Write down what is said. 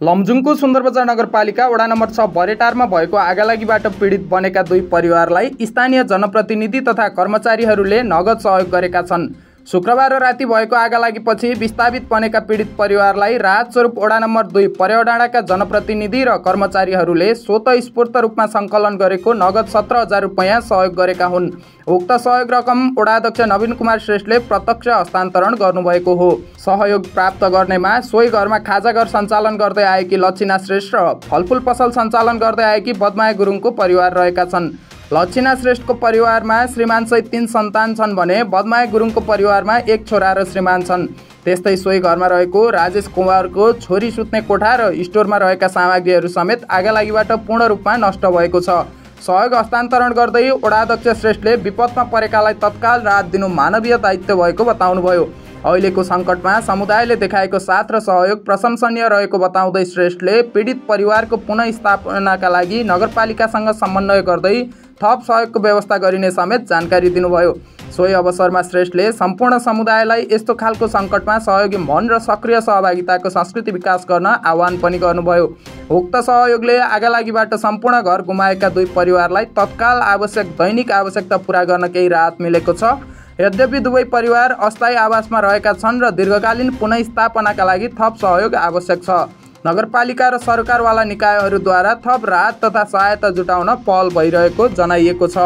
लमजुङको सुन्दरबजार नगरपालिका वडा नम्बर 6 बरेटारमा भएको आगलागीबाट पीडित बनेका दुई परिवारलाई स्थानीय जनप्रतिनिधि तथा कर्मचारीहरूले नगद सहयोग गरेका छन्। शुक्रबार राति भएको आगलागीपछि विस्थापित बनेका पीडित परिवारलाई राहत स्वरूप वडा नम्बर 2 पर्यवडाँडाका जनप्रतिनिधि र कर्मचारीहरूले स्वतस्फूर्त रूपमा सङ्कलन गरेको नगद 17,000 रुपैयाँ सहयोग गरेका हुन्। उक्त सहयोग रकम वडा अध्यक्ष नवीन कुमार श्रेष्ठले प्रत्यक्ष हस्तान्तरण गर्नुभएको हो। सहयोग प्राप्त गर्नेमा सोही घरमा खाजाघर सञ्चालन गर्दै आएकी लक्षिना श्रेष्ठ र फलफुल पसल सञ्चालन गर्दै आएकी बदमाया गुरुङको परिवार रहेका छन्। लक्षिना श्रेष्ठको परिवारमा श्रीमानसहित 3 सन्तान छन् भने बदमाया गुरुङको परिवारमा 1 छोरा र श्रीमान छन्। त्यस्तै सोही घरमा रहेको राजेश कुमारको छोरी सुत्ने कोठा र स्टोरमा रहेका सामग्रीहरू समेत आगलागीबाट पूर्ण रूपमा नष्ट भएको छ। सहयोग हस्तान्तरण गर्दै वडा अध्यक्ष श्रेष्ठले विपदमा परेकालाई तत्काल राहत दिनु मानवीय दायित्व भएको बताउनुभयो। अहिलेको सङ्कटमा समुदायले देखाएको साथ र सहयोग प्रशंसनीय रहेको बताउँदै श्रेष्ठले पीडित परिवारको पुनःस्थापनाका लागि नगरपालिकासँग समन्वय गर्दै थप सहयोगको व्यवस्था गरिने समेत जानकारी दिनुभयो। सोही अवसरमा श्रेष्ठले सम्पूर्ण समुदायलाई यस्तो खालको सङ्कटमा सहयोगी मन र सक्रिय सहभागिताको संस्कृति विकास गर्न आह्वान पनि गर्नुभयो। उक्त सहयोगले आगलागीबाट सम्पूर्ण घर गुमाएका दुई परिवारलाई तत्काल आवश्यक दैनिक आवश्यकता पुरा गर्न केही राहत मिलेको छ। यद्यपि दुवै परिवार अस्थायी आवासमा रहेका छन् र दीर्घकालीन पुनःस्थापनाका लागि थप सहयोग आवश्यक छ। नगरपालिका र सरकारवाला निकायहरूद्वारा थप राहत तथा सहायता जुटाउन पहल भइरहेको जनाइएको छ।